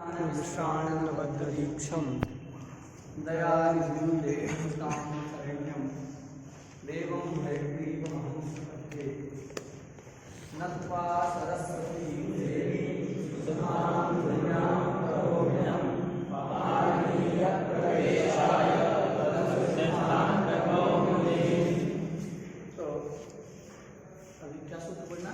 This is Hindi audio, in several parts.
विश्राणबद्धदीक्षं दयानिधिं देवं हयग्रीवमहं प्रपद्ये नत्वा सरस्वतीं देवीं सुधां धन्यां करोम्यहं पाणिनियप्रवेशाय तो अभी क्या सूत्र पढ़ना है?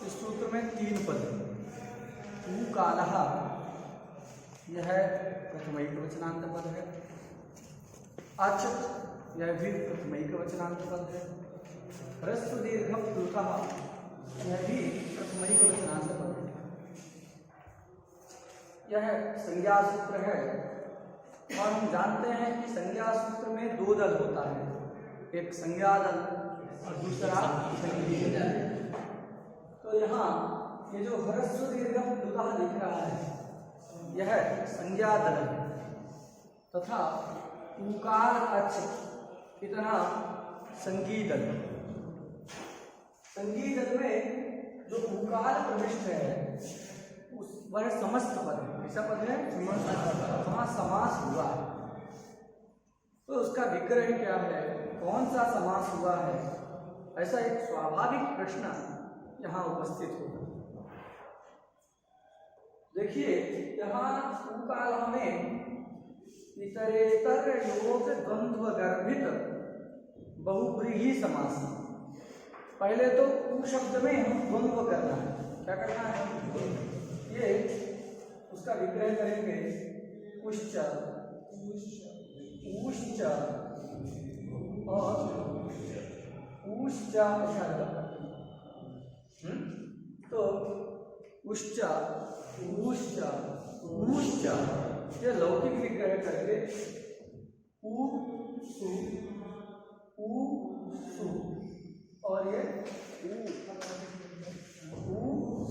इस सूत्र में 3 पद हैं। कालः यह प्रथमैक वचनांत पद है। अच यह भी प्रथमैक वचनांत पद है। ह्रस्व दीर्घम प्लुतः यह भी प्रथमैक वचनांत पद है। यह संज्ञा सूत्र है और हम जानते हैं कि संज्ञा सूत्र में 2 दल होता है, एक संज्ञा दल और दूसरा संज्ञा दल। तो यहाँ ये जो ह्रस्व दीर्घम प्लुतः लिख रहा है यह संज्ञा दल है तथा उकार अच इतना संगी दल। संगी दल में जो उकार प्रविष्ट है उस वह समस्त पद है। ऐसा पद है वहाँ समास हुआ है तो उसका विग्रह क्या है, कौन सा समास हुआ है, ऐसा एक स्वाभाविक प्रश्न यहाँ उपस्थित होगा। देखिए यहाँ उकाल में इतरेतर योग द्वंद्व गर्भित बहुव्रीहि समास। पहले तो उ शब्द में हम द्वंद्व करना है। क्या करना है? ये उसका विग्रह करेंगे उश्च उश्च और उश्च। तो उश्च उश्च उश्च ये लौकिक विग्रह करके उ सु और ये उ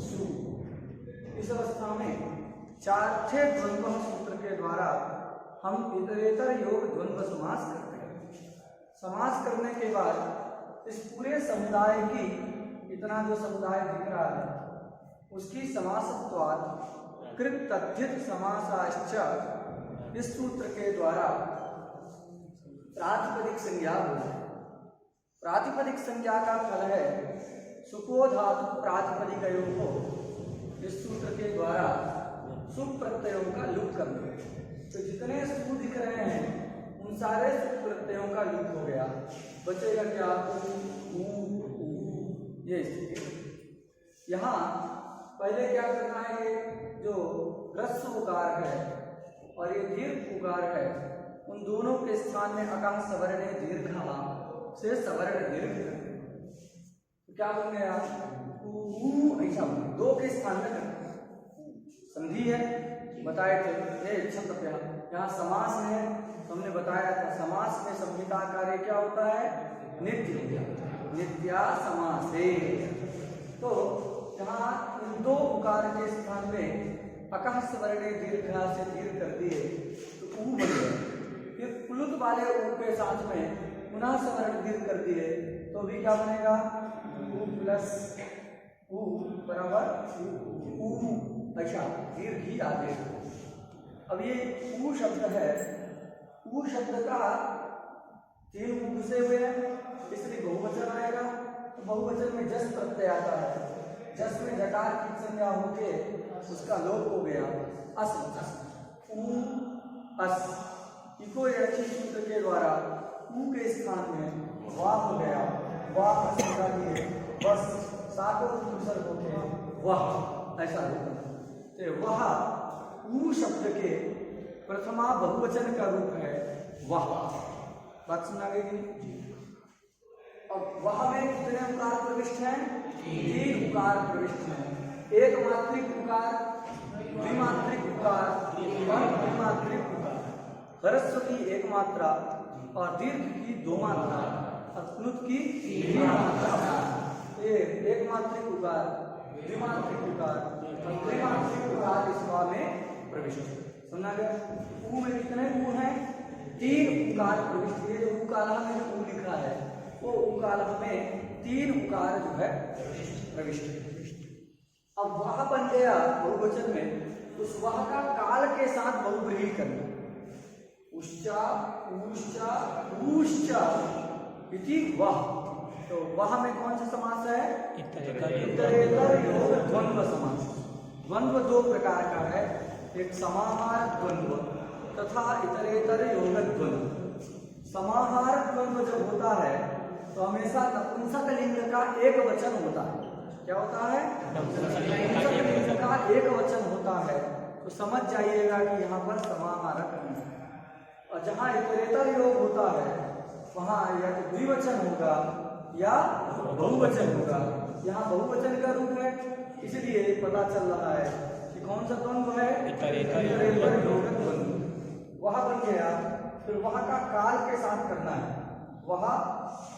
सु। इस अवस्था में चार्थे द्वंद्व सूत्र के द्वारा हम इतरेतर योग द्वंद्व समास करते हैं। समास करने के बाद इस पूरे समुदाय की, इतना जो समुदाय दिख रहा है उसकी समासत्वात् कृत तद्धित समासाश्च इस सूत्र के द्वारा प्रातिपदिक संज्ञा हो जाए। प्रातिपदिक संज्ञा का फल है सुको धातु प्रातिपदिकयों को इस सूत्र के द्वारा सुप प्रत्ययों का लुक करना। तो जितने सु दिख रहे हैं उन सारे सुप प्रत्ययों का लुक हो गया, बचेगा क्या? ये स्थिति। यहाँ पहले क्या करना है, ये जो ह्रस्व उकार है और ये दीर्घ उकार है उन दोनों के स्थान में अकाह सवर्ण दीर्घ से सवर्ण दीर्घ। तो क्या बन गया? ऐसा 2 के स्थान में संधि है, बताए थे ये छंद। यहाँ समास है, हमने बताया था समास में संहिता कार्य क्या होता है? नित्य नित्या समासे। तो यहाँ इन 2 उकार के स्थान में अकह स्वर्ण दीर्घ से दीर्घ कर दिए तो ऊ बन गया। फिर प्लुत वाले ऊ के साथ में पुनः स्वर्ण दीर्घ कर दिए तो भी क्या बनेगा? ऊ प्लस ऊ बराबर ऊ। अच्छा दीर्घ ही आदेश। अब ये ऊ शब्द है, ऊ शब्द का 3 ऊ घुसे हुए हैं इसलिए बहुवचन आएगा। तो बहुवचन में जस प्रत्यय आता है, जस में जकार की संज्ञा होके उसका लोप हो गया अस ऊ अस। इको सूत्र के द्वारा ऊ के स्थान में वाह हो गया, वाह संज्ञा लिए बस सातों दूसर होके वह ऐसा होगा। तो वह ऊ शब्द के प्रथमा बहुवचन का रूप है वह। बात सुना गई? अब वह में कितने उकार प्रविष्ट हैं? 3 उकार प्रविष्ट हैं। एक मात्रिक उकार, द्विमात्रिक उकार और त्रिमात्रिक उकार। ह्रस्व की एक मात्रा और दीर्घ की 2 मात्रा और प्लुत की 3 मात्रा। ये एक मात्रिक उकार, द्विमात्रिक उकार और त्रिमात्रिक उकार इस वा में प्रविष्ट। समझा गया? ऊ में कितने ऊ हैं? 3 उकार प्रविष्ट। ये जो ऊ काला में जो ऊ लिखा है वो ऊ काला में 3 उकार जो है प्रविष्ट। अब वह बन गया बहुवचन में, उस वह का काल के साथ बहुब्रीहि करना। उश्चा ऊश्चा ऊश्चा इति वह। तो वह में कौन सा समास है? इतरेतर योग द्वंद्व समास। द्वंद्व 2 प्रकार का है, एक समाहार द्वंद्व तथा इतरेतर योग द्वंद्व। समाहार द्वंद्व जब होता है तो हमेशा नपुंसक लिंग का एक वचन होता है। क्या होता है? नपुंसक लिंग का एक वचन होता है। तो समझ जाइएगा कि यहाँ पर समाहारक नहीं है। और जहाँ इतरेतर योग होता है वहाँ या तो द्विवचन होगा या बहुवचन होगा। यहाँ बहुवचन का रूप है, इसलिए पता चल रहा है कि कौन सा द्वंद्व है? इतरेतर योग द्वंद्व। वह बन गया। फिर वह का काल के साथ करना है। वह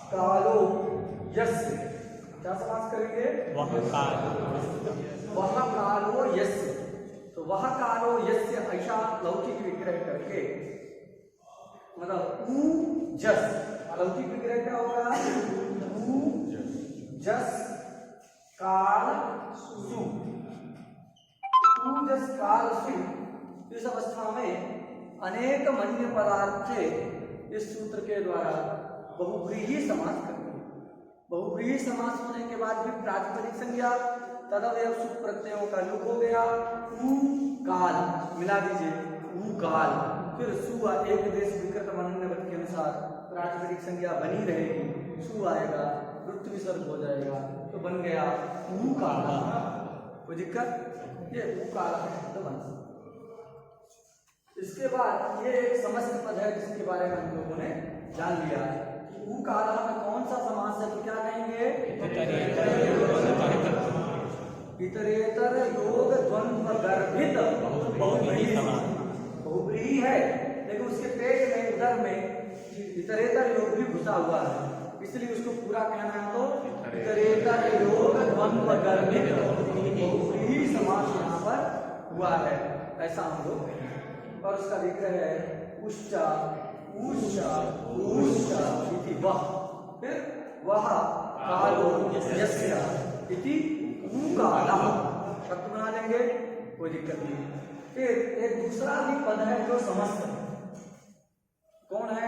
कालो यस्य। क्या समास करेंगे? वह कालो यस्य। तो वह कालो यस्य ऐसा लौकिक विग्रह करके, मतलब ऊ जस, लौकिक विग्रह क्या होगा? ऊ जस काल सु। ऊ जस काल सु इस अवस्था में अनेक मन्य पदार्थ इस सूत्र के द्वारा बहुव्रीहि समास करते हैं। बहुव्रीहि समास होने के बाद भी प्रातिपदिक संज्ञा तदवयव सुख प्रत्ययों का लुक हो गया। ऊ काल मिला दीजिए, ऊ काल। फिर सु एक देश विकृत मनन्यवत के अनुसार प्रातिपदिक संज्ञा बनी रहेगी, सु आएगा, वृत्त विसर्ग हो जाएगा, तो बन गया ऊ काला। कोई दिक्कत? ये ऊ काला शब्द बन। इसके बाद ये एक समस्त पद है जिसके बारे में हम लोगों ने जान लिया कि ऊ काला में कौन सा समास है। तो क्या कहेंगे? इतरेतर योग द्वंद्व गर्भित बहुब्रीहि है, लेकिन उसके पेट में उधर में इतरेतर योग भी घुसा हुआ है, इसलिए उसको पूरा कहना है तो इतरेतर योग द्वंद्व गर्भित बहुब्रीहि समास यहाँ पर हुआ है। ऐसा हम लोग, और उसका विग्रह है उश्चा ऊश्चा ऊश्चा इति वह। फिर वह कालो यस्य इति ऊ काला शब्द बना लेंगे, कोई दिक्कत नहीं। फिर एक दूसरा भी पद है जो समस्त है। कौन है?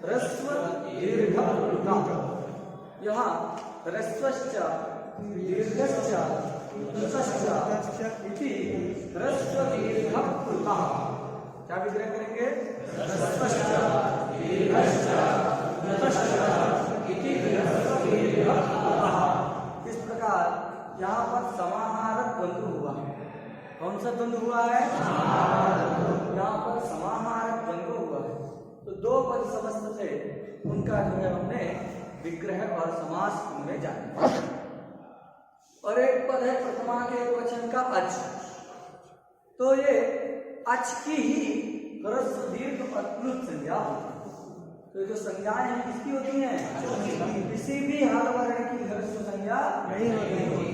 ह्रस्व दीर्घ प्लुता। यहाँ ह्रस्वश्च दीर्घश्च प्लुतश्च इति ह्रस्व दीर्घ प्लुता। क्या विग्रह करेंगे? ह्रस्वश्च दीर्घश्च प्लुतश्च इति ह्रस्व दीर्घ प्लुता। इस प्रकार यहाँ पर समाहारक द्वंद्व हुआ। कौन सा द्वंद्व हुआ है? यहाँ पर समाहारक द्वंद्व हुआ है। तो 2 पद समस्त थे, उनका जो है हमने विग्रह और समास उनमें जाना। और एक पद है प्रथमा के एक वचन का अच। तो ये अच की ही ह्रस्व दीर्घ और प्लुत संज्ञा होती है। तो जो संज्ञाएं हैं किसकी होती हैं? किसी भी हाल वर्ण की ह्रस्व संज्ञा नहीं होती।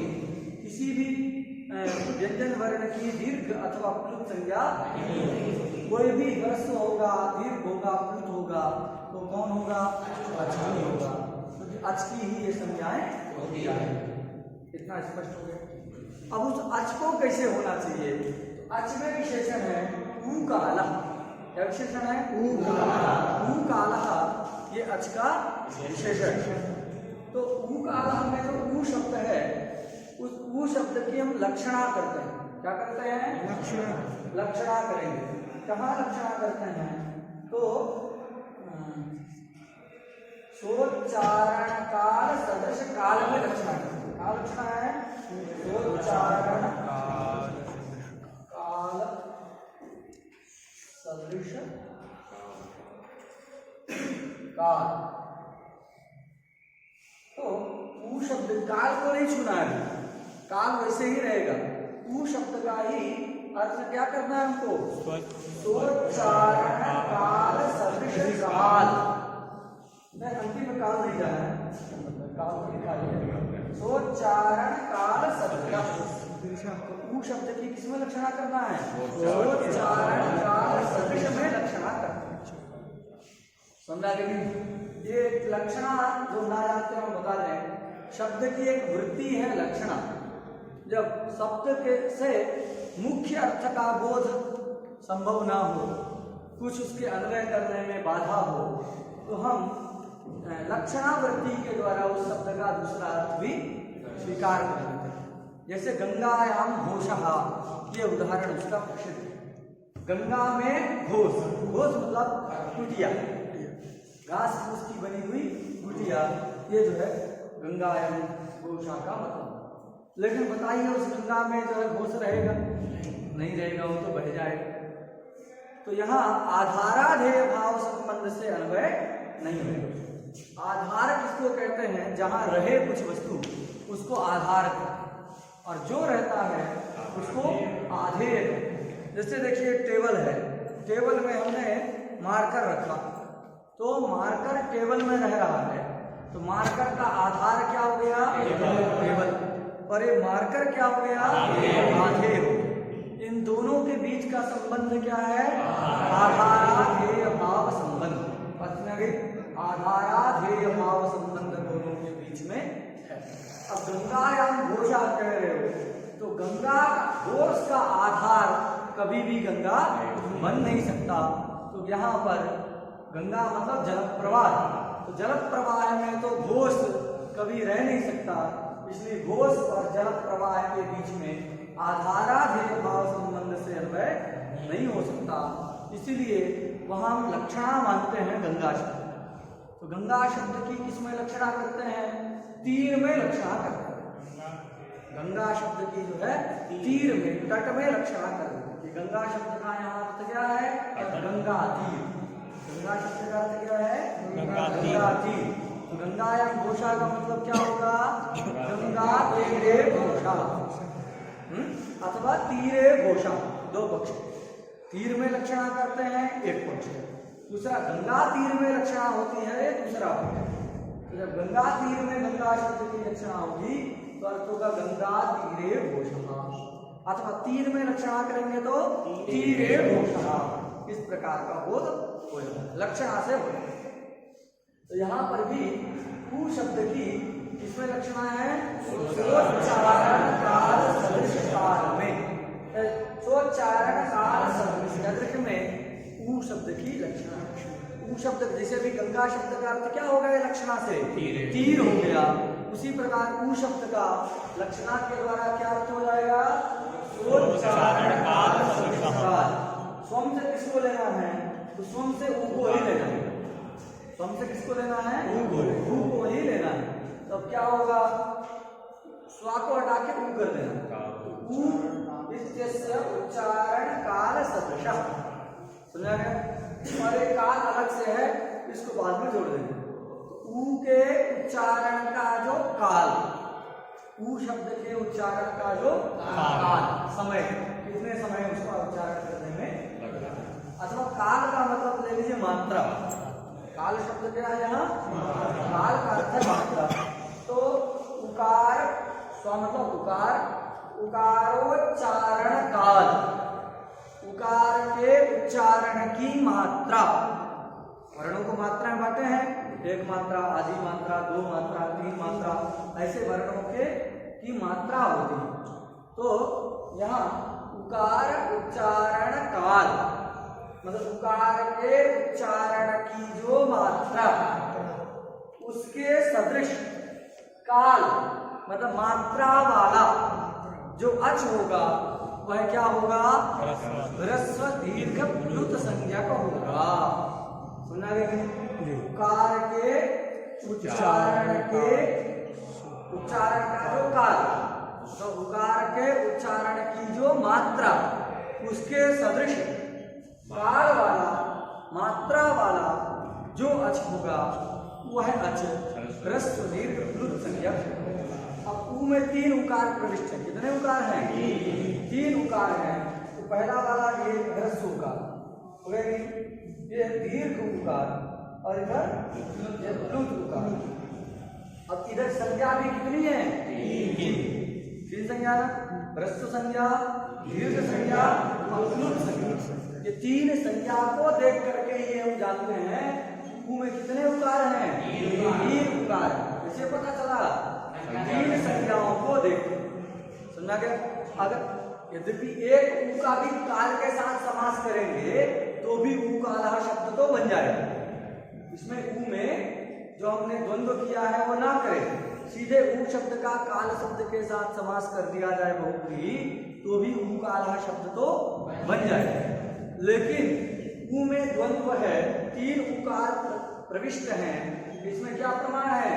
किसी भी व्यंजन वर्ण की दीर्घ अथवा प्लुत संज्ञा कोई भी ह्रस्व होगा, दीर्घ होगा, प्लुत होगा, तो कौन होगा? अच होगा। तो अच की ही ये संज्ञाएं होती है। इतना स्पष्ट हो गया। अब उस अच को कैसे होना चाहिए? अच में विशेषण है ऊ काला। क्या विशेषण है? ऊ काला। ऊ काला ये अच का विशेषण है। तो ऊ काला में जो ऊ शब्द है, उस ऊ शब्द की हम लक्षणा करते हैं। क्या करते हैं? लक्षणा करेंगे। कहाँ लक्षणा करते हैं? तो सोच्चारण काल सदृश काल में लक्षणा करते हैं। क्या लक्षणा है? सोच्चारण काल सदृश काल। तो ऊ शब्द काल को नहीं छूना है, काल वैसे ही रहेगा। ऊ शब्द का ही अर्थ क्या करना है हमको? सोच्चारण काल सदृश काल। मैं अंतिम में काल नहीं जाना है, काल को लिखा है सोच्चारण काल सदृश। ऊ शब्द की किसमें लक्षणा करना है? सोच्चारण काल सदृश में लक्षणा करना है। समझा कि ये लक्षणा जो ना जानते हम बता दें, शब्द की एक वृत्ति है लक्षणा। जब शब्द के से मुख्य अर्थ का बोध संभव ना हो, कुछ उसके अन्वय करने में बाधा हो, तो हम लक्षणावृत्ति के द्वारा उस शब्द का दूसरा अर्थ भी स्वीकार कर लेते हैं। जैसे गंगायाम घोषः, ये उदाहरण उसका प्रसिद्ध है। गंगा में घोष, घोष मतलब कुटिया, घास फूस की बनी हुई कुटिया, ये जो है गंगायाम घोषा का मतलब। लेकिन बताइए उस गंगा में जो है घोष रहेगा? नहीं रहेगा, वो तो बह जाएगा। तो यहाँ आधाराधेय भाव संबंध से अन्वय नहीं होगा। आधार किसको कहते हैं? जहाँ रहे कुछ वस्तु उसको आधार कहते हैं, और जो रहता है उसको आधेय। जैसे देखिए टेबल है, टेबल में हमने मार्कर रखा, तो मार्कर टेबल में रह रहा है, तो मार्कर का आधार क्या हो गया? टेबल। और ये मार्कर क्या हो गया? आधेय हो। इन दोनों के बीच का संबंध क्या है? आधाराधेय भाव संबंध। आधाराधेय भाव संबंध दोनों के बीच में है। अब गंगायाम घोषा कह रहे हो, तो गंगा घोष का आधार कभी भी गंगा बन नहीं सकता। तो यहाँ पर गंगा मतलब जल प्रवाह, तो जल प्रवाह में तो घोष कभी रह नहीं सकता, इसलिए घोष और जल प्रवाह के बीच में आधाराधेय भाव संबंध से अन्वय नहीं हो सकता। इसीलिए वहां हम लक्षणा मानते हैं गंगा शब्द। तो गंगा शब्द की किसमें लक्षणा करते हैं? तीर में लक्षणा करते हैं। गंगा शब्द की जो है तीर में, तट में लक्षणा करते हैं कि गंगा शब्द का यहाँ अर्थ क्या है? गंगा तीर। गंगा शब्द का अर्थ क्या है? गंगा तीर। तो गंगायाम घोषा का मतलब क्या होगा? गंगा तीरे घोषा अथवा तीरे घोषा, दो पक्ष। तीर में लक्षणा करते हैं एक पक्ष, दूसरा गंगा तीर में लक्षणा होती है दूसरा पक्ष। तो जब गंगा तीर में गंगा शब्द की लक्षणा होगी तो अर्थ होगा गंगा तीरे घोषा, अथवा तीर में लक्षणा करेंगे तो तीरे घोषा। इस प्रकार का बोध हो जाता है, लक्षणा से हो जाता है। तो यहाँ पर भी ऊ शब्द की किसमें लक्षणा है? सोच्चारण काल सदृश काल में, सोच्चारण काल सदृश में ऊ शब्द की लक्षणा है। ऊ शब्द जैसे भी गंगा शब्द का अर्थ क्या हो गया? लक्षणा से तीर हो गया। उसी प्रकार ऊ शब्द का लक्षणा के द्वारा क्या अर्थ हो जाएगा? सोच्चारण काल सदृश काल। स्वम से किसको लेना है? तो स्वम से ऊ को ही लेना है। स्वम से किसको लेना है? ऊ को ही लेना है। तो अब क्या होगा? स्वा को हटा के ऊ कर देना। ऊ इत्यस्य उच्चारण काल सदृश। समझा गया? और एक काल अलग से है, इसको बाद में जोड़ देंगे। ऊ के उच्चारण का जो काल, ऊ शब्द के उच्चारण का जो काल, समय, कितने समय उसका उच्चारण करने में लगता है। अथवा काल का मतलब ले लीजिए मात्रा। काल शब्द क्या है यहाँ? काल का अर्थ है मात्रा। तो उकार, स्व मतलब उकार, उकारोच्चारण काल, उकार के उच्चारण की मात्रा। वर्णों को मात्रा में बांटे हैं, एक मात्रा, आधी मात्रा, दो मात्रा, तीन मात्रा, ऐसे वर्णों के की मात्रा होती है। तो यहाँ उकार उच्चारण काल मतलब उकार के उच्चारण की जो मात्रा, उसके सदृश काल मतलब मात्रा वाला जो अच होगा वह क्या होगा? ह्रस्व दीर्घ प्लुत संज्ञक होगा। सुना गया? उकार के उच्चारण का जो काल, तो उकार के उच्चारण की जो मात्रा, उसके सदृश काल वाला, मात्रा वाला जो अच होगा वह अच ह्रस्व दीर्घ प्लुत संज्ञक। अब ऊ में तीन उकार प्रविष्ट है। कितने उकार हैं? तीन उकार हैं। तो पहला वाला ये ह्रस्व उकार हो गया, ये दीर्घ उकार, और इधर ये प्लुत उकार। अब इधर संज्ञा भी कितनी है? तीन संज्ञा ना, ह्रस्व संज्ञा, दीर्घ संज्ञा और प्लुत संज्ञा। ये तीन संज्ञा को देख करके ये हम जानते हैं ऊ में कितने उकार हैं? तीन उकार। इसे पता चला तीन संज्ञाओं को देख, समझा गया? अगर यद्यपि एक ऊ का भी काल के साथ समास करेंगे तो भी ऊ काला शब्द तो बन जाएगा। इसमें ऊ में जो हमने द्वंद्व किया है वो ना करें, सीधे ऊ शब्द का काल शब्द के साथ समास कर दिया जाए बहुव्रीहि तो भी ऊ काला शब्द तो बन जाएगा। लेकिन ऊ में द्वंद्व है, तीन उकार प्रविष्ट हैं, इसमें क्या प्रमाण है?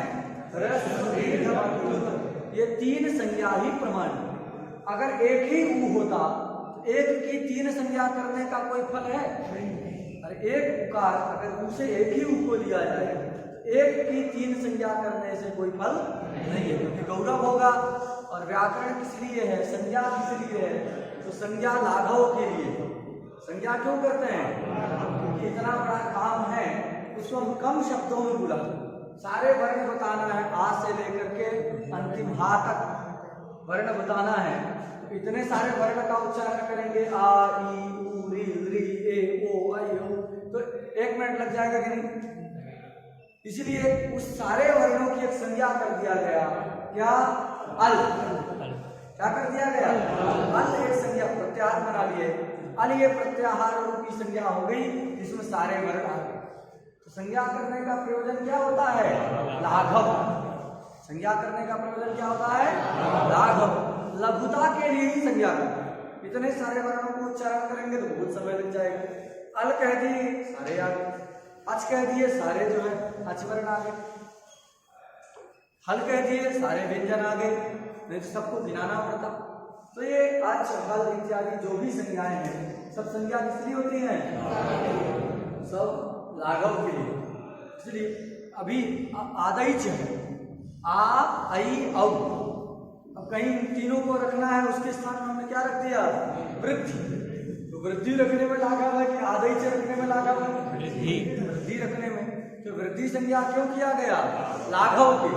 ह्रस्व दीर्घ और प्लुत, ये तीन संज्ञा ही प्रमाण। अगर एक ही ऊ होता तो एक की तीन संज्ञा करने का कोई फल है? अरे एक उकार अगर ऊ से एक ही ऊ को लिया जाए तो एक की तीन संज्ञा करने से कोई फल नहीं है, क्योंकि गौरव होगा। और व्याकरण किस लिए है? संज्ञा किस लिए है? तो संज्ञा लाघव के लिए। संज्ञा क्यों करते हैं? इतना बड़ा काम है उसको हम कम शब्दों में बुला, सारे वर्ण बताना है, आ से लेकर के अंतिम हा तक वर्ण बताना है, तो इतने सारे वर्ण का उच्चारण करेंगे, आ ई उ री री ए ओ आई ओ, तो 1 मिनट लग जाएगा कि नहीं? इसलिए उस सारे वर्णों की एक संज्ञा कर दिया गया, क्या? अल। क्या कर दिया गया? अल एक संज्ञा प्रत्याहार बना लिए। अल ये प्रत्याहार रूपी संज्ञा हो गई जिसमें सारे वर्ण आ गए। तो संज्ञा करने का प्रयोजन क्या होता है? लाघव। संज्ञा करने का प्रयोजन क्या होता है? लाघव। लघुता के लिए ही संज्ञा करते हैं। इतने सारे वर्णों को उच्चारण करेंगे तो बहुत समय लग जाएगा। अल कह दिए सारे आ गए, अच कह दिए सारे जो है अच वर्ण आ गए, हल कह दिए सारे व्यंजन आ गए, नहीं तो सबको गिनाना पड़ता। तो ये अच हल इत्यादि जो भी संज्ञाएं हैं सब संज्ञा किस लिए होती हैं? सब लाघव के लिए। इसलिए अभी आदैच है, आ आई औ। अब कहीं तीनों को रखना है, उसके स्थान में हमने क्या रख दिया? वृद्धि। तो वृद्धि रखने में लाघव है कि आदैच रखने में लाघव है? वृद्धि रखने में। तो वृद्धि संज्ञा क्यों किया गया? लाघव के।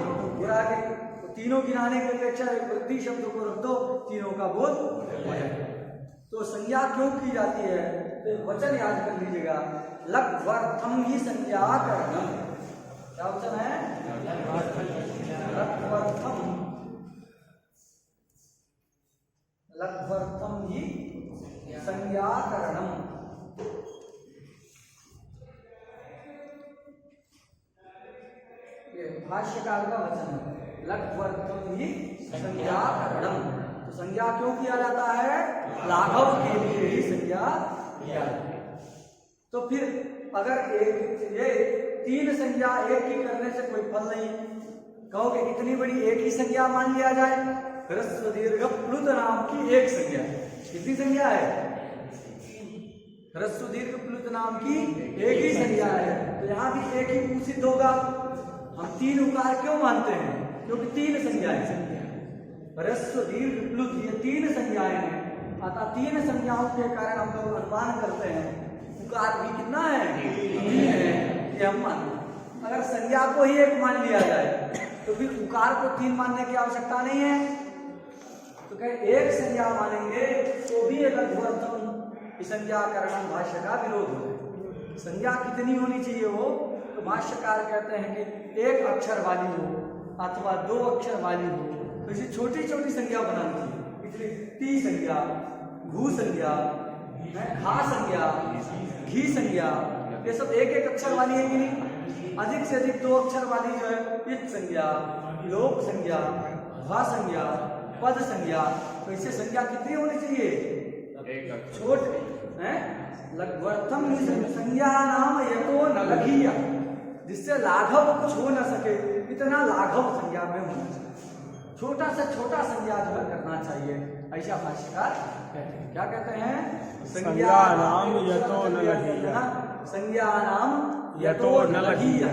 तो तीनों गिनाने की अपेक्षा एक वृद्धि शब्द को रख दो, तीनों का बोध हो जाएगा। तो संज्ञा क्यों की जाती है? तो वचन याद कर लीजिएगा, लघ्वर्थम ही संज्ञा करणम। क्या वचन है? लघ्वर्थम, लघ्वर्थम ही संज्ञा करणम। ये भाष्यकार का वचन है, लघ्वर्थम ही संज्ञा करणम। तो संज्ञा क्यों किया जाता है? लाघव के लिए ही संज्ञा किया जाता है। तो फिर अगर ये तीन संज्ञा एक ही करने से कोई फल नहीं, कहोगे इतनी बड़ी एक ही संज्ञा मान लिया जाए, ह्रस्व दीर्घ प्लुत नाम की एक संज्ञा। कितनी संज्ञा है? ह्रस्व दीर्घ प्लुत नाम की एक ही संज्ञा है। तो यहाँ भी एक ही सिद्ध होगा। हम तीन उकार क्यों मानते हैं? क्योंकि तीन संज्ञाएं हैं, ह्रस्व दीर्घ प्लुत, ये तीन संज्ञाएं हैं। अतः तीन संज्ञाओं के कारण हम लोग अनुमान करते हैं उकार भी कितना है? तीन है, ये हम मानते हैं। अगर संज्ञा को ही एक मान लिया जाए तो फिर उकार को तीन मानने की आवश्यकता नहीं है। तो कहे एक संज्ञा मानेंगे तो भी लघ्वर्थम संज्ञा करण भाष्य का विरोध हो। संज्ञा कितनी होनी चाहिए हो? तो भाष्यकार कहते हैं कि एक अक्षर वाली हो अथवा दो अक्षर वाली हो, तो इसे छोटी छोटी संज्ञा बनानी चाहिए। इसलिए टी संज्ञा, भू संज्ञा, खा संज्ञा, घी संज्ञा, ये सब एक एक अक्षर वाली है कि नहीं? अधिक से अधिक दो अक्षर वाली जो है इत संज्ञा, लोक संज्ञा, भा संज्ञा, पद संज्ञा। तो इससे संज्ञा कितनी होनी चाहिए? छोटे हैं। लघ्वर्थम संज्ञा नाम यतो न लघीय, जिससे लाघव कुछ हो न सके, इतना लाघव संज्ञा में होना चाहिए। छोटा से छोटा संज्ञा जो है करना चाहिए, ऐसा भाष्यकार कहते हैं। क्या कहते हैं? संज्ञा नाम यतो न लघीय, संज्ञा नाम यतो न लघीय।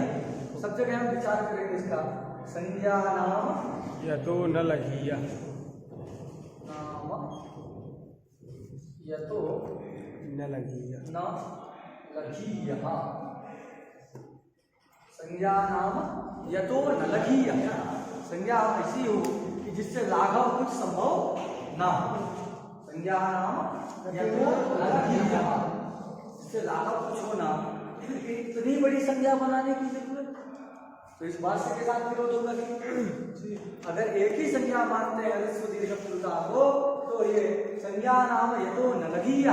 सब जगह हम विचार करेंगे इसका। संज्ञा नाम यतो न लघीय, यतो न लघीय, न लघीय। संज्ञा नाम यतो न लघीय, संज्ञा ऐसी हो कि जिससे लाघव कुछ संभव ना हो। संज्ञा नाम यतो न लघीय, जिससे लाघव कुछ हो ना। इतनी बड़ी संज्ञा बनाने की जरूरत, तो इस भाष्य के साथ विरोध होगा कि अगर एक ही संज्ञा मानते हैं ह्रस्व दीर्घ पुरुषा को, तो ये संज्ञा नाम यतो न लघीय,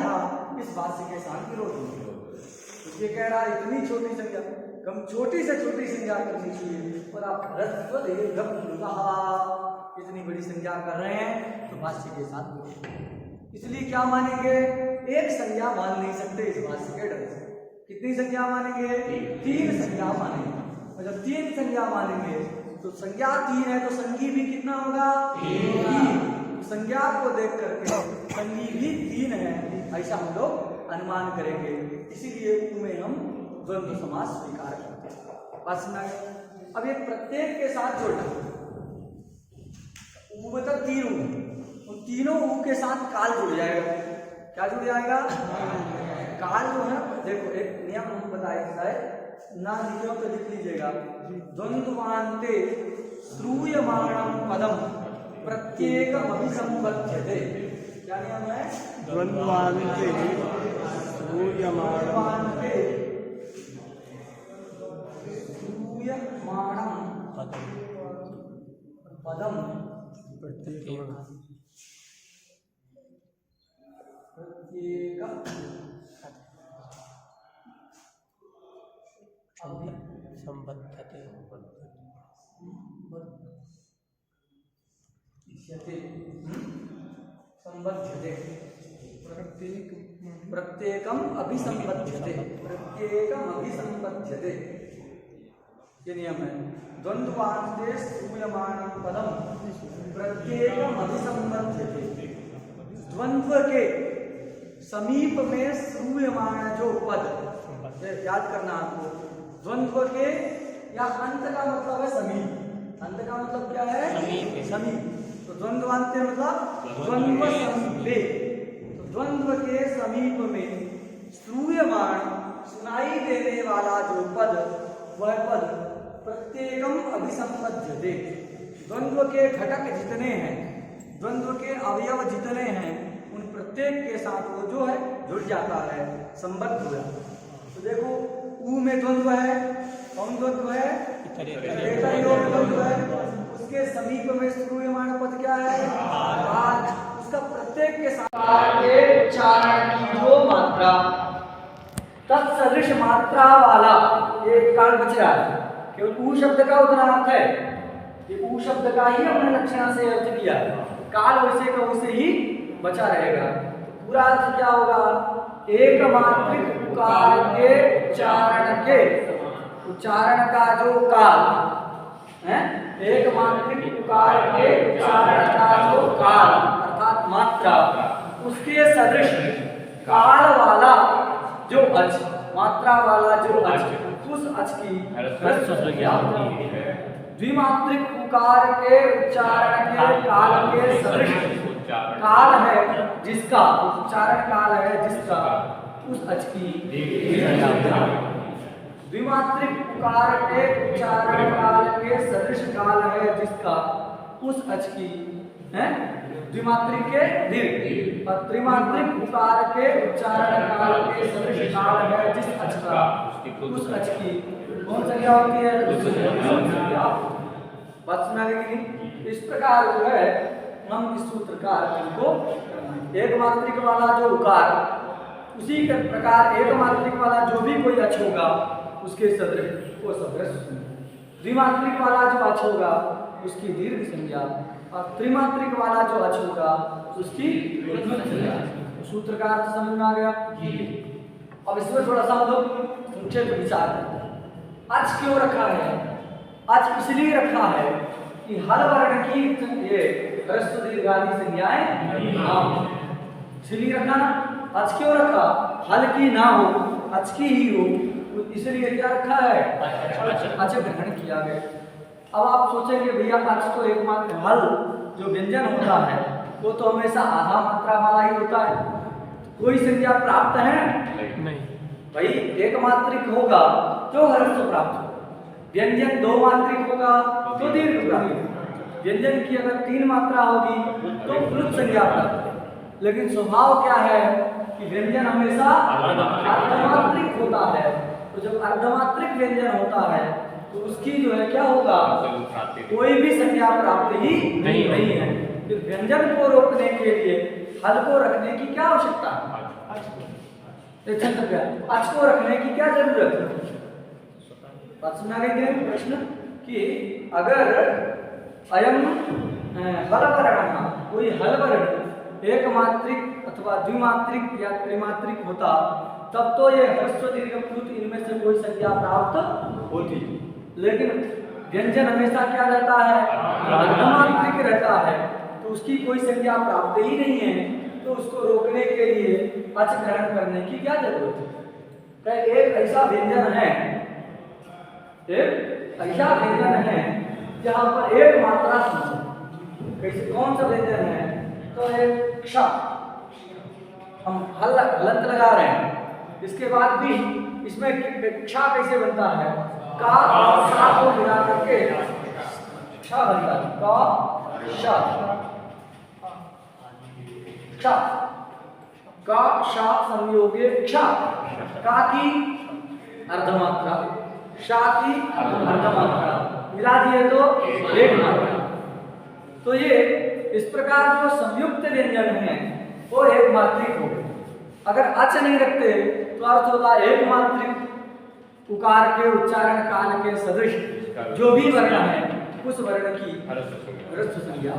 इस भाष्य के साथ विरोध होगा। तो ये कह रहा है इतनी छोटी संज्ञा, कम छोटी से छोटी संज्ञा करनी चाहिए, और आप ह्रस्व दीर्घ पुरुषा इतनी बड़ी संज्ञा कर रहे हैं, तो भाष्य के साथ विरोध। इसलिए क्या मानेंगे, एक संज्ञा मान नहीं सकते इस भाष्य के डर से। कितनी संज्ञा मानेंगे, 3 संज्ञा मानेंगे। और जब 3 संज्ञा मानेंगे तो संज्ञा 3 है तो संगी भी कितना होगा, 3। संज्ञा को देख करके संगी भी 3 है, ऐसा हम लोग अनुमान करेंगे। इसीलिए ऊ में हम द्वंद्व समास स्वीकार करते हैं। बात सुना गया। अब ये प्रत्येक के साथ जोड़ना, ऊ मतलब 3 ऊ, उन तीनों ऊ के साथ काल जुड़ जाएगा। क्या जुड़ जाएगा, काल जो है। देखो एक नियम हम बताए, ना नियम तो लिख लीजिएगा। द्वंद्वान्ते श्रूयमाणं पदम प्रत्येकम अभिसंबध्यते। क्या नियम है, द्वंद्वान्ते श्रूयमाणं पदम प्रत्येकम संबद्धते संबध्यते, प्रत्येकम अभिसंबध्यते, प्रत्येकम अभिसंबध्यते, ये नियम है। द्वंद्वान्ते श्रूयमाणं पदम प्रत्येकम अभिसंबध्यते। द्वंद्व के समीप में श्रूयमाण जो पद, याद करना आपको, द्वंद्व के या अंत का मतलब है समीप। अंत का मतलब क्या है, समीप। तो द्वंद्वान्ते मतलब द्वंद्व समीपे, तो द्वंद्व के समीप में श्रूयमाण सुनाई देने वाला जो पद, वह पद प्रत्येकम अभिसंबध्यते। द्वंद्व के घटक जितने हैं, द्वंद्व के अवयव जितने हैं, उन प्रत्येक के साथ वो जो है जुड़ जाता है, संबद्ध हो जाता है। तो देखो ऊ में द्वंद्व है, कौन द्वंद्व है, द्वंद्व है। उसके समीप में श्रूयमाण पद क्या है, काल। उसका प्रत्येक के साथ के उच्चारण की जो मात्रा, तत्सदृश मात्रा वाला एक काल बच रहा है। केवल ऊ शब्द का उतना अर्थ है, ये ऊ शब्द का ही हमने लक्षण से अर्थ किया, काल वैसे का वैसे ही बचा रहेगा। पूरा अर्थ क्या होगा, एक मात्रिक उकार के उच्चारण का जो काल है, एक मात्रिक उकार के उच्चारण का जो काल अर्थात मात्रा, उसके सदृश काल वाला जो अच, मात्रा वाला जो अच, उस अच की द्विमात्रिक उकार के उच्चारण के काल के सदृश काल है जिसका, उच्चारण काल है जिसका, उस अच की द्विमात्रिक उकार के उच्चारण काल के सदृश काल है जिसका, उस अच की है द्विमात्रिक के दीर्घ, और त्रिमात्रिक उकार के उच्चारण काल के सदृश काल है जिस अच का, उस अच की कौन संज्ञा होती है, बात सुना लेकिन। इस प्रकार जो है हम इस सूत्र का अर्थ को, एक मात्रिक वाला जो उकार, उसी के प्रकार एक मात्रिक वाला जो भी कोई अच होगा उसके सदृश वो सदृश, द्विमात्रिक वाला जो अच होगा उसकी दीर्घ संज्ञा, और त्रिमात्रिक वाला जो अच होगा उसकी संज्ञा। सूत्र का अर्थ समझ में आ गया। अब इसमें थोड़ा सा हम लोग संक्षेप विचार करते हैं। अच क्यों रखा है, अच इसलिए रखा है कि हर वर्ण की ये ह्रस्व दीर्घ आदि संज्ञाएं इसलिए रखा ना। अच क्यों रखा, हल की ना हो, अच की ही हो, इसलिए क्या रखा है, अच ग्रहण किया गया। अब आप सोचेंगे भैया अच तो एकमात्र, हल जो व्यंजन होता है वो तो हमेशा आधा मात्रा वाला ही होता है, कोई संज्ञा प्राप्त है नहीं भाई, एक मात्रिक होगा तो ह्रस्व प्राप्त हो, व्यंजन 2 मात्रिक होगा तो दीर्घ प्राप्त, व्यंजन की अगर 3 मात्रा होगी तो प्लुत संज्ञा प्राप्त। लेकिन स्वभाव क्या है कि व्यंजन हमेशा अर्धमात्रिक होता है, तो जब अर्धमात्रिक व्यंजन होता है तो उसकी जो है क्या होगा, कोई भी संज्ञा प्राप्त ही नहीं है। फिर व्यंजन को रोकने के लिए हल को रखने की क्या आवश्यकता है, अच को रखने की क्या जरूरत है। बात सुना गई प्रश्न कि अगर अयम हल वर्ण, कोई हल वर्ण एक मात्रिक अथवा द्विमात्रिक या त्रिमात्रिक होता तब तो ये ह्रस्व दीर्घ प्लुत इनमें से कोई संज्ञा प्राप्त होती। लेकिन व्यंजन हमेशा क्या रहता है, अर्धमात्रिक रहता है, तो उसकी कोई संज्ञा प्राप्त ही नहीं है। तो उसको रोकने के लिए अच ग्रहण करने की क्या जरूरत है। एक ऐसा व्यंजन है, एक ऐसा व्यंजन है जहां पर एक मात्रा कैसे, कौन सा व्यंजन है, तो एक क्ष, हम हलंत लगा रहे हैं, इसके बाद भी इसमें क्ष कैसे बनता है, का और सा को मिला करके क्ष बनता है, का श क्ष, का श संयोगे क्ष, का की अर्धमात्रा, शा की अर्धमात्रा मिला दिए तो एक मात्रा। तो ये इस प्रकार जो संयुक्त व्यंजन है वो एक मात्रिक हो गए। अगर अच नहीं रखते तो अर्थ होता है एक मात्रिक उकार के उच्चारण काल के सदृश जो भी वर्ण है उस वर्ण की ह्रस्व संज्ञा।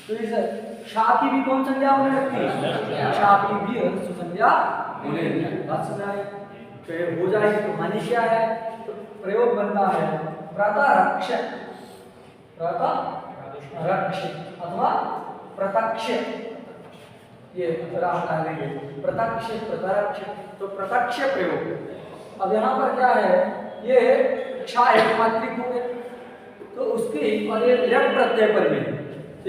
तो इस शा की भी कौन संज्ञा होने लगती है, शा की भी ह्रस्व संज्ञा होने लगती है। बात सुनाए हो जाएगी तो मानी क्या है, तो प्रयोग बनता है प्रतरक्ष, प्रतरक्ष अथवा प्रत्यक्ष, ये राम डालेंगे प्रत्यक्ष प्रतरक्ष, तो प्रत्यक्ष प्रयोग। अब यहाँ पर क्या है, ये क्षा एक मात्रिक हो गए तो उसकी और ये लट प्रत्यय पर भी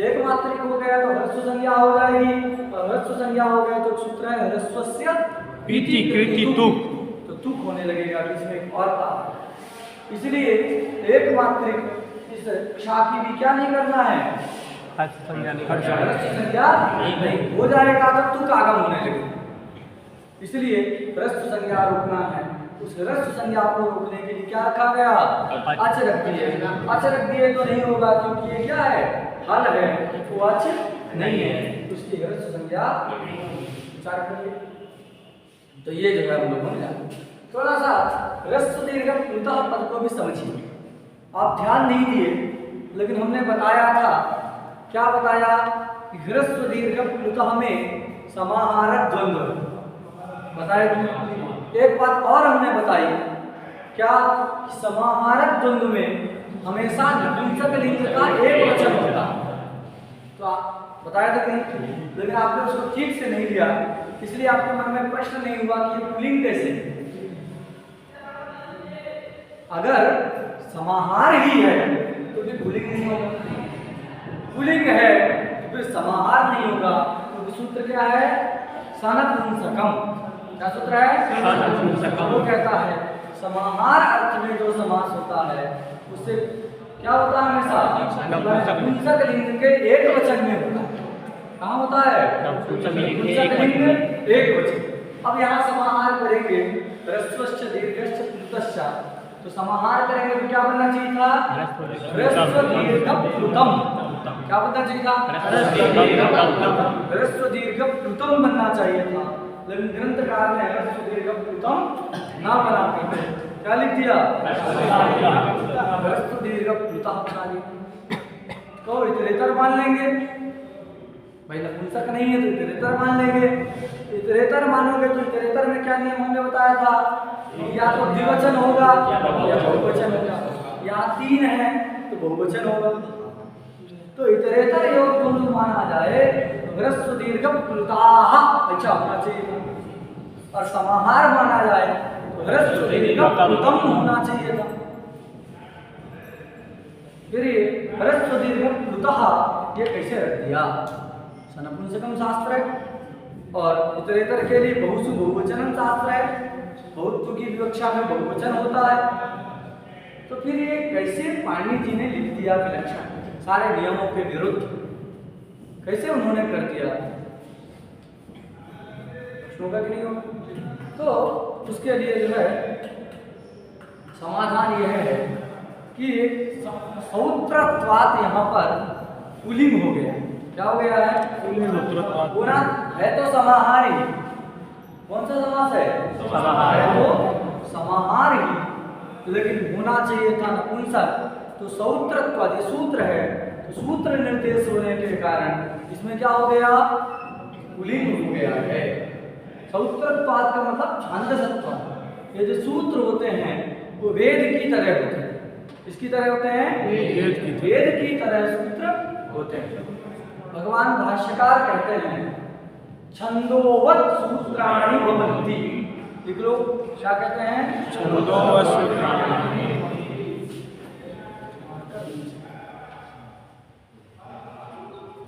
एक मात्रिक हो गया तो ह्रस्व संज्ञा हो जाएगी, और ह्रस्व संज्ञा हो गया तो सूत्र है ह्रस्वस्य इति कृति तुक, तो तुक होने लगेगा इसमें और का। इसलिए एक मात्रिक इस क्षा की भी क्या नहीं करना है, ह्रस्व संज्ञा नहीं हो जाएगा तो तुक आगम होने लगेगा। इसलिए ह्रस्व संज्ञा रोकना है, उस ह्रस्व संज्ञा को रोकने के लिए क्या रखा गया, अच रख दिए। अच रख दिए तो नहीं होगा क्योंकि ये क्या है, हल है, वो अच नहीं है, उसकी ह्रस्व संज्ञा विचार करिए। तो ये जो है हम लोगों ने जाना, थोड़ा सा ह्रस्व दीर्घ प्लुतः पद को भी समझिए। आप ध्यान नहीं दिए लेकिन हमने बताया था, क्या बताया, ह्रस्व दीर्घ प्लुतः में समाहारक द्वंद्व बताया। एक बात और हमने बताई, क्या समाहारक द्वंद्व में हमेशा नपुंसक लिंग का एक वचन होता है। तो आप बताया था कहीं, लेकिन आपने उसको ठीक से नहीं लिया, इसलिए आपके मन में प्रश्न नहीं हुआ कि ये पुल्लिंग कैसे। अगर समाहार ही है तो फिर पुल्लिंग नहीं होगा, पुल्लिंग है तो फिर समाहार नहीं होगा। तो सूत्र क्या है, सनपुंसकम, क्या सूत्र है, वो कहता है समाहार अर्थ में जो समास होता है उससे क्या होता है, हमेशा नपुंसक लिंग के एक वचन में होता है। कहाँ होता है, नपुंसक लिंग एक वचन। अब यहाँ समाहार करेंगे ह्रस्वश्च दीर्घश्च प्लुतश्च, तो समाहार करेंगे तो क्या बनना चाहिए था, ह्रस्व दीर्घ प्लुतम। क्या बनना चाहिए था, ह्रस्व दीर्घ प्लुतम बनना चाहिए था, लेकिन ग्रंथकार ने ह्रस्व दीर्घ प्लुतम ना बना के क्या लिख दिया, ह्रस्व दीर्घ प्लुतः बना दिया। तो इतरेतर मान लेंगे भाई, नपुंसक नहीं है तो इतरेतर मान लेंगे। इतरेतर मानोगे तो इतरेतर में क्या नियम हमने बताया था, या तो द्विवचन होगा या बहुवचन होगा, या 3 है तो बहुवचन होगा। तो इतरेतर योग द्वंद्व माना जाए तो ह्रस्व दीर्घ प्लुताः अच्छा होना चाहिए, और समाहार माना जाए तो ह्रस्व दीर्घ प्लुतम होना चाहिए था। फिर ये ह्रस्व दीर्घ प्लुतः ये कैसे रख दिया, सनपुंसकम शास्त्र है, और इतरेतर के लिए बहुसु बहुवचनम शास्त्र है, बहुत्व की विवक्षा में बहुवचन होता है। तो फिर ये कैसे पाणिनि जी ने लिख दिया विलक्षण, सारे नियमों के विरुद्ध कैसे उन्होंने कर दिया? प्रश्न होगा कि नहीं होगा? तो उसके लिए जो है समाधान यह है कि सौत्रत्वात् यहाँ पर पुल्लिंग हो गया। क्या हो गया है? पूरा है तो समाहार ही। कौन सा समास है? समाहार। है तो समाहार ही, लेकिन होना चाहिए था नपुंसक। तो सौत्रत्वात् सूत्र है, तो सूत्र निर्देश होने के कारण इसमें क्या हो गया? पुल्लिंग हो गया है। सौत्रत्वात् का मतलब छांदसत्व। ये जो सूत्र होते हैं वो वेद की तरह होते हैं। किसकी तरह होते हैं? वेद की तरह सूत्र होते हैं। भगवान भाष्यकार कहते हैं छंदोवत सूत्राणि भवन्ति। लिख लो, क्या कहते हैं? छंदोवत सूत्राणि।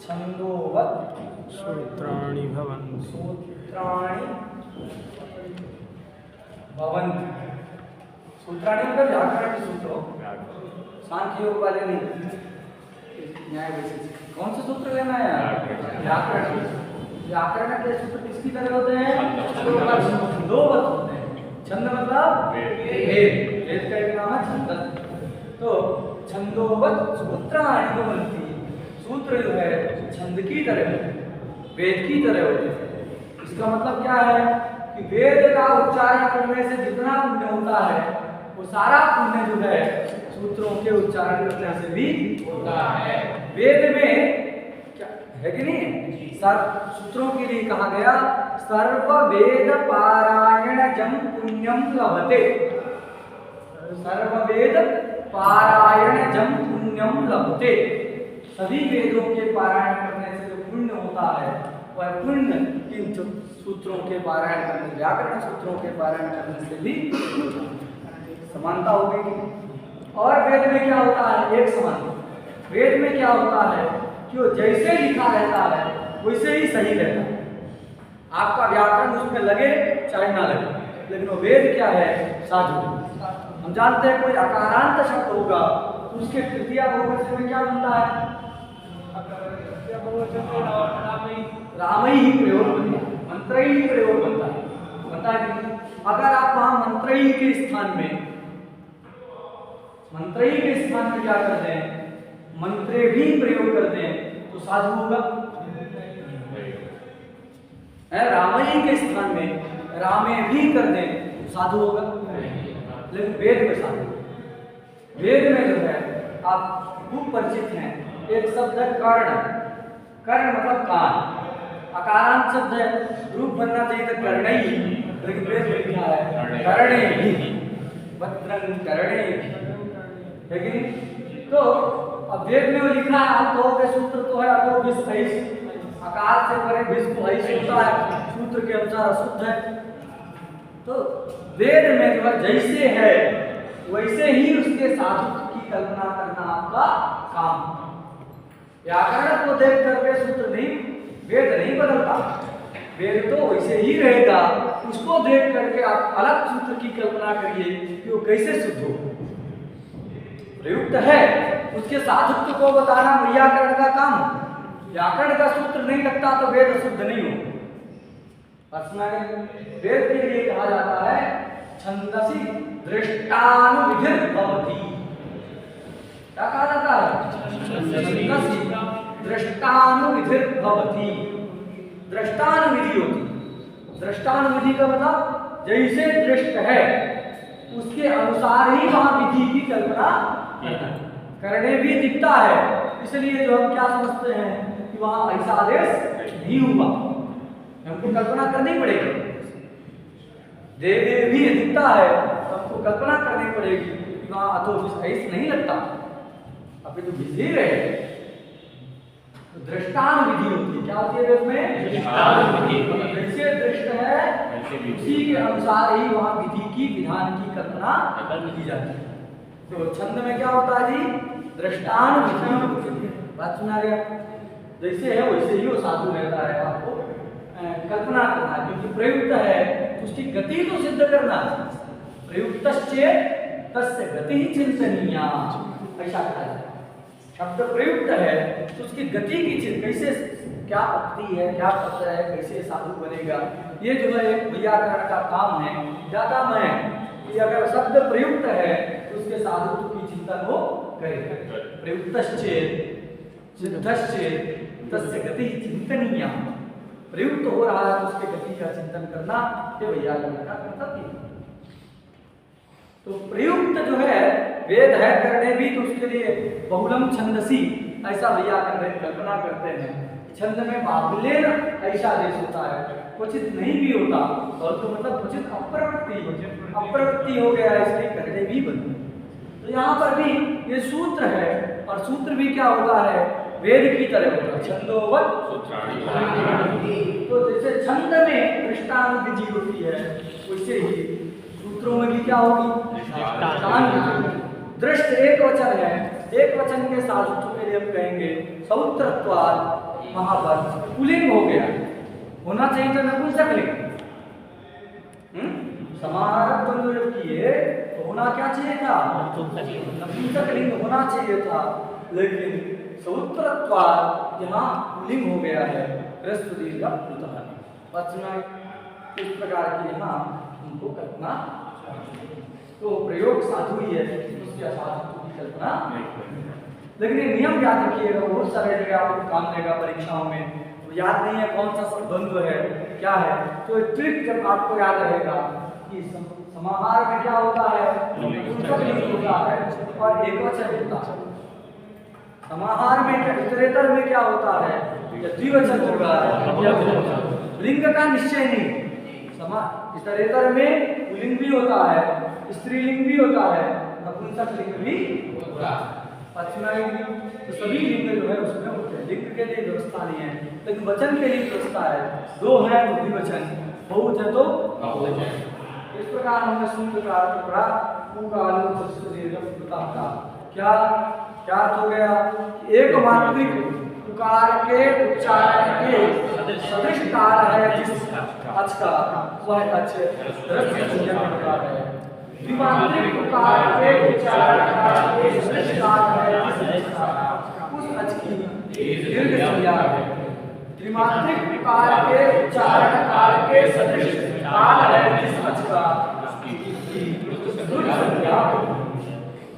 छंदोवत सूत्राणि भवन्ति। सूत्राणि भवन्ति। सूत्राणि मतलब व्याकरण के सूत्र हो, सांख्य योग वाले नहीं। न्याय वैशेषिक कौन से सूत्र लेना है? व्याकरण। व्याकरण के सूत्र किसकी तरह होते हैं? छंदोवत होते हैं। छंद मतलब वेद। वेद का एक नाम है छंद। तो छंदोवत सूत्राणि भवन्ति। सूत्र जो है छंद की तरह, वेद की तरह होते हैं। इसका मतलब क्या है कि वेद का उच्चारण करने से जितना पुण्य होता है वो सारा पुण्य जो है सूत्रों के उच्चारण करने से भी होता है। वेद में क्या है कि नहीं? सूत्रों के लिए कहा गया सर्व वेद पारायण जम पुण्यम लभते। सर्व वेद पारायण जम पुण्यम लभते। सभी वेदों के पारायण करने से जो पुण्य होता है वह पुण्य इन सूत्रों के पारायण करने, व्याकरण सूत्रों के पारायण करने से भी समानता होगी। और वेद में क्या होता है? एक समान। वेद में क्या होता है कि वो जैसे लिखा रहता है वैसे ही सही रहता है। आपका व्याकरण उसमें लगे चाहे ना लगे, लेकिन वो वेद क्या है? साधु। हम जानते हैं कोई अकारांत शब्द होगा तो उसके तृतीया बहुवचन में क्या बनता है? रामई ही प्रयोग बनता है, मंत्रई ही प्रयोग बनता है कि अगर आप वहां मंत्रई के स्थान में क्या कर दें? मंत्रे भी प्रयोग कर दें तो साधु होगा। रामई के स्थान में रामे भी कर दें तो साधु होगा। लेकिन वेद में साधु। वेद में जो है आप खूब परिचित हैं, एक शब्द है कर्ण। कर्ण मतलब कान। अकारांत शब्द है, रूप बनना चाहिए तो कर्णे ही, लेकिन वेद में लिखा है कर्णे ही। वज्रं कर्णे है कि नहीं? तो अब वेद में वो लिखा है, आप कहोगे सूत्र तो है, आप विश्व आकार से परे विश्व होता है, सूत्र के अनुसार अशुद्ध है। तो वेद में जो जैसे है वैसे ही उसके साधुत्व की कल्पना करना आपका काम। व्याकरण को देख करके सूत्र नहीं, वेद नहीं बदलता। वेद तो वैसे ही रहेगा, उसको देख करके आप अलग सूत्र की कल्पना करिए कि वो कैसे शुद्ध हो। प्रयुक्त है, उसके साधुत्व को बताना व्याकरण का काम। व्याकरण का सूत्र नहीं लगता तो वेद शुद्ध नहीं हो। वेद के लिए कहा जाता है छंदसी दृष्टानुविधिर भवति। क्या कहा जाता है? छंदसी दृष्टानुविधिर भवति। दृष्टानुविधि होती। दृष्टानुविधि का मतलब जैसे दृष्ट है उसके अनुसार ही वहां विधि की कल्पना करने भी दिखता है। इसलिए जो हम क्या समझते हैं कि वहां ऐसा आदेश नहीं हुआ, हमको कल्पना करनी पड़ेगी। देव भी दिखता है, हमको कल्पना करनी पड़ेगी कि वहां अतो ऐसा नहीं लगता, अभी तो विधि रहे। तो दृष्टानुविधि होती है। क्या होती है वेद में? जैसे दृष्ट है उसी के अनुसार ही वहां विधि की, विधान की कल्पना की जाती है। तो छंद में क्या होता है जी? दृष्टानुविधि। बात सुना गया? जैसे है वैसे ही वो साधु रहता है। आपको कल्पना करना, क्योंकि प्रयुक्त है उसकी गति तो सिद्ध करना। प्रयुक्त तस्य गति चिंतनीया, ऐसा कहा है। शब्द प्रयुक्त है तो उसकी गति की कैसे, क्या पत्ती है, क्या पत्र है, कैसे साधु बनेगा, ये जो है एक व्याकरण का काम है। क्या काम है कि अगर शब्द प्रयुक्त है तो उसके साधुत्व की चिंतन वो करेगा। प्रयुक्तश्चेत् सिद्धश्चेत् तस्य गति चिंतनीया, प्रयुक्त हो रहा है तो उसके गति का चिंतन करना ये व्याकरण का कर्तव्य है। तो प्रयुक्त जो है वेद है करने भी, तो उसके लिए बहुलम छंदसी ऐसा व्याकरण कल्पना करते हैं। छंद में बाहुल्येन ऐसा आदेश होता है, क्वचित नहीं भी होता, और तो मतलब क्वचित अप्रवृत्ति हो गया, इसलिए करने भी बने। तो यहाँ पर भी ये सूत्र है, और सूत्र भी क्या होता है, वेद की तरह होता है, छंदोवत। तो जैसे छंद में दृष्टांत होती है, वैसे ही सूत्रों में भी क्या होगी, दृष्ट एक वचन है, एक वचन के साधुत्व के लिए हम कहेंगे सौत्रत्वाद महापद, पुलिंग हो गया, होना चाहिए तो नपुंसक लिंग। समाहारक द्वंद्व जब किए तो होना क्या चाहिए था, नपुंसक लिंग होना चाहिए था, लेकिन सौत्रत्वाद यहाँ पुलिंग हो गया है। इस प्रकार की यहाँ उनको कल्पना, तो प्रयोग साधु ही है, उसके असाधु की कल्पना। लेकिन ये नियम याद रखिएगा, बहुत सारे जगह आपको काम देगा परीक्षाओं में, तो याद नहीं है कौन सा द्वंद्व है क्या है, तो ट्रिक जब आपको याद रहेगा कि समाहार में क्या होता है, होता है और एकवचन होता है। समाहार में इतरेतर में क्या होता है, द्विवचन होगा, लिंग का निश्चय नहीं। इतरेतर में पुल्लिंग भी होता है, स्त्रीलिंग भी होता है, नपुंसक लिंग भी होता है। तो सभी लिंग जो है उसमें होते हैं, लिंग के लिए व्यवस्था नहीं है, लेकिन वचन के लिए व्यवस्था है। दो है तो द्विवचन, बहुत है तो बहुवचन। इस प्रकार हमने सूत्र का अर्थ पढ़ा, क्या क्या हो गया, एक मात्रिक उकार के उच्चारण के सदृश काल है जिस अच का, वह अच है। द्विमात्रिक उकार के उच्चारण के सदृश काल है उस अच की दीर्घ संज्ञा है। त्रिमात्रिक उकार के उच्चारण काल के सदृश काल है जिस अच का दीर्घ संज्ञा।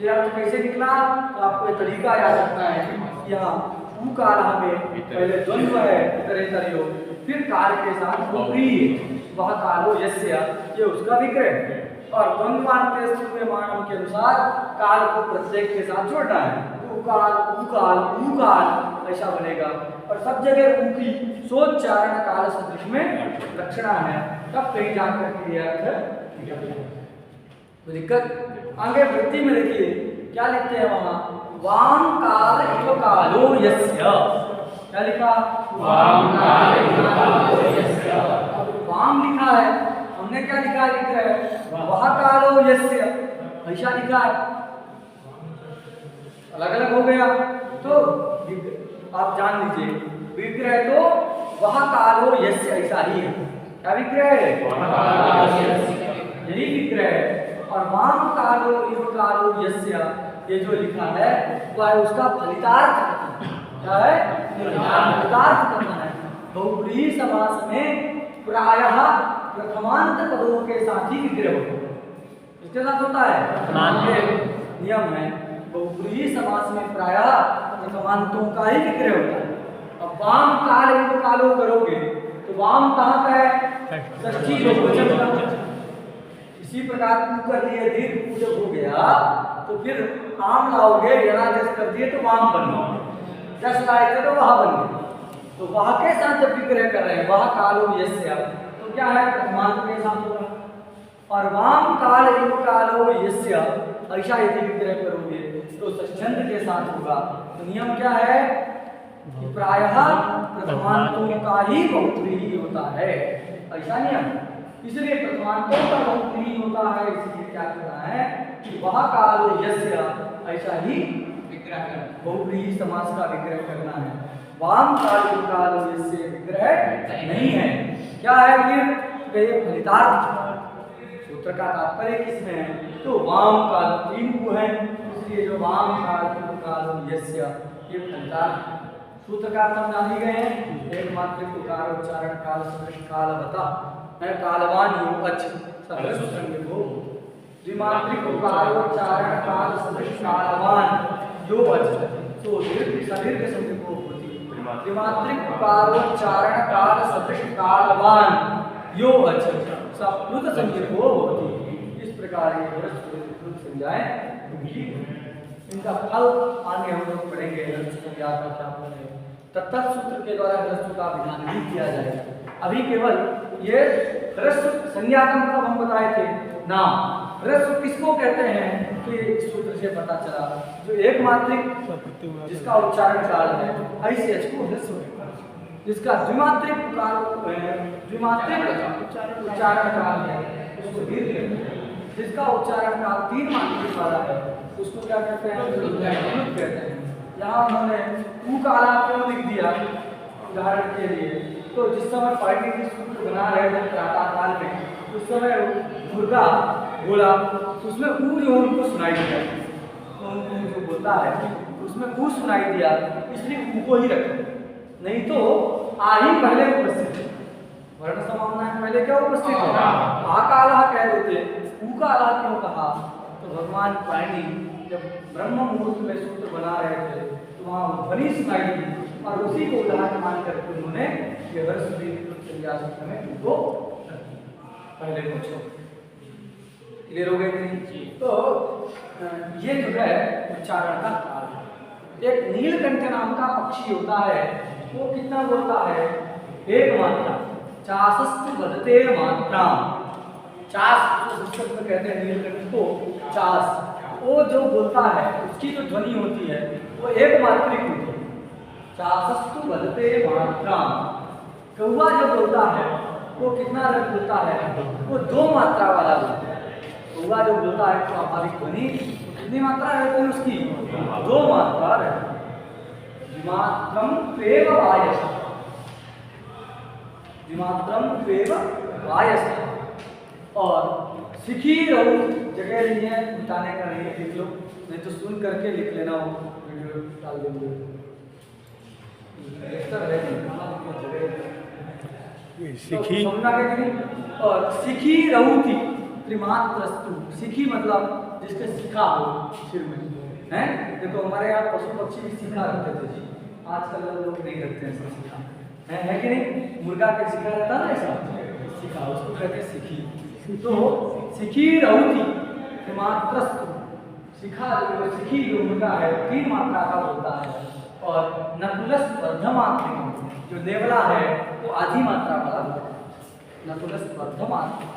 ये अर्थ कैसे निकला, तो आपको एक तरीका याद रखना है। यहाँ उकार हमें पहले द्वंद्व है इतरेतरयो, फिर काल के साथ वह कालो यस्य, ये उसका विग्रह, और द्वंद्वान्त सूर्यमाणम के अनुसार काल को प्रत्येक के साथ जोड़ना है। उकाल उकाल उकाल ऐसा बनेगा, और सब जगह उकी सोच्चारण काल सदृश में लक्षणा है, तब कहीं जाकर के अर्थ तो दिक्कत। आगे वृत्ति में देखिए क्या लिखते हैं वहां, वाम काल इव कालो यस्य, क्या लिखा, वाम काल इव कालो यस्य। वाम लिखा है, हमने क्या लिखा है, लिख रहे हैं वह कालो यस्य, ऐसा लिखा है, अलग अलग हो गया। तो आप जान लीजिए विग्रह तो वह कालो यस्य ऐसा ही है। क्या विग्रह है, यही विग्रह है। और वाम कालो इव कालो यस्य, ये जो लिखा है वह उसका फलितार्थ क्या है, फलितार्थ करना है। बहुब्रीहि समास में प्रायः प्रथमांत पदों के साथ ही विग्रह होता है। इसके साथ होता है, नियम है, बहुब्रीहि समास में प्रायः प्रथमांतों का ही विग्रह होता है। अब वाम काल इव कालो करोगे तो वाम कहाँ का है, षष्ठी बहुवचन का। इसी प्रकार तू कर लिए दीर्घ जब हो गया तो फिर आम लाओगे, यणादेश कर दिए तो वाम बन गए, जस लाए थे तो वह बन गए। तो वह के साथ जब विग्रह कर रहे हैं वह कालो यस्य, तो क्या है, प्रथमांत के साथ होगा। और वाम काल इव कालो यस्य ऐसा यदि विग्रह करोगे तो षष्ठ्यंत के साथ होगा। तो नियम क्या है कि प्रायः प्रथमांतों का ही बहुब्रीहि होता है, ऐसा नियम। इसलिए प्रथमांतों का बहुब्रीहि होता है, इसलिए क्या करना है कि वह कालो यस्य ऐसा ही विग्रह करना, बहुब्रीहि समास का विग्रह करना है। वाम कालो यस्य विग्रह नहीं है। क्या है फिर, फलितार्थ। सूत्र का तात्पर्य किसमें है, तो वाम काल 3 गु है, इसलिए जो वाम काल यस्य ये फलकार सूत्र का अर्थ जान गए हैं। एक मात्रिक उकार उच्चारण काल सदृश कालवता है, कालवान योग अच्छ सदृश संज्ञक हो। द्विमात्रिक उकार उच्चारण काल सदृश कालवान योग अच्छ तो दीर्घ संज्ञक हो होती। द्विमात्रिक उकार उच्चारण काल सदृश कालवान योग अच्छ सप्लुत संज्ञक हो होती। इस प्रकार ये संज्ञाएं होंगी। इनका फल आगे हम लोग पढ़ेंगे। संज्ञा का क्या फल है, तत्त सूत्र के द्वारा ह्रस्व का विधान भी किया जाएगा। अभी केवल ये ह्रस्व संज्ञा का मतलब हम बताए थे नाम। ह्रस्व किसको कहते हैं कि इस सूत्र से पता चला, जो एक मात्रिक जिसका उच्चारण काल है ऐसे को ह्रस्व कहते हैं। जिसका द्विमात्रिक उच्चारण काल है उसको दीर्घ कहते हैं। जिसका उच्चारण काल 3 मात्रिक वाला है उसको क्या कहते हैं, दीर्घ कहते हैं। यहाँ उन्होंने ऊ काला क्यों लिख दिया उदाहरण के लिए, तो जिस समय पार्टी की सूत्र बना रहे थे प्रातः काल में उस समय मुर्गा बोला उसमें ऊ जो उनको सुनाई दिया, तो उनको जो बोलता है उसमें ऊ सुनाई दिया, इसलिए ऊ को ही रखा, नहीं तो आ ही पहले उपस्थित है। वर्ण समानता है पहले क्या उपस्थित है, आ काला कह देते, ऊ काला क्यों कहा, तो भगवान पाणी जब ब्रह्म मुहूर्त में सूत्र बना रहे थे तो वहाँ ध्वनि सुनाई दी और उसी को उदाहरण मान करके उन्होंने ये ह्रस्व संज्ञा सूत्र में उनको पहले पूछो। क्लियर हो गए नहीं? तो ये जो है उच्चारण का काल है। एक नीलकंठ नाम का पक्षी होता है, वो कितना बोलता है, एक मात्रा, चासस्तु बदते मात्रा। चास संस्कृत में कहते हैं नीलकंठ को चास, वो जो बोलता है उसकी जो ध्वनि होती है वो एक मात्रिक होती है। चासस्तु बदते मात्रा। कौवा जो बोलता है वो कितना रंग बोलता है, वो 2 मात्रा वाला बोलता है। कौवा जो बोलता है तो स्वाभाविक ध्वनि कितनी मात्रा रहती है उसकी, 2 मात्रा रहती है। द्विमात्रम त्वेव वायस, द्विमात्रम त्वेव वायस। और सिखी रहू जगह नहीं है, बताने का नहीं है, लिख लो, नहीं तो सुन करके लिख लेना, हो वीडियो डाल देंगे। सिखी और सिखी रहू थी त्रिमात्रस्तु। सिखी मतलब जिसके सिखा हो सिर में है। देखो हमारे यहाँ पशु पक्षी भी सिखा रखते थे, आजकल लोग नहीं रखते हैं सब सिखा है कि नहीं। मुर्गा के सिखा रहता ना ऐसा सिखा, उसको कहते हैं सिखी। तो सिखी रहूती त्रिमात्रस्तु, सिखा जो सिखी जो मुर्गा है 3 मात्रा का होता है। और नकुलस वर्धमात्रिक जो नेवला है वो आधी मात्रा वाला होता है। नकुलस वर्धमात्रिक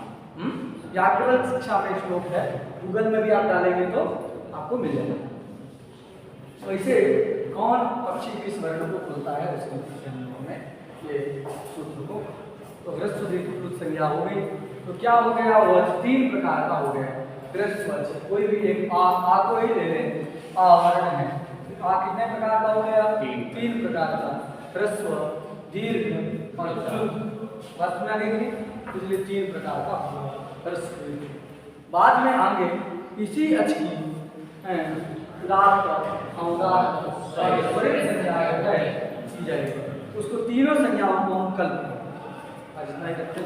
व्याकरण शिक्षा में श्लोक है, गूगल में भी आप डालेंगे तो आपको मिल जाएगा। तो इसे कौन पक्षी किस वर्ण को खोलता है उसके में ये सूत्र को। तो ह्रस्व दीर्घ संज्ञा हो गई। तो क्या हो गया, वच 3 प्रकार का हो गया। ह्रस्व वच कोई भी एक आ को ही ले लें, आ वर्ण है, आ कितने प्रकार का हो गया, 3 प्रकार का, ह्रस्व दीर्घ और वच में आगे, इसलिए 3 प्रकार का ह्रस्व। बाद में आगे इसी अच की उसको तीनों संज्ञाओं को हम कल आज नहीं करते।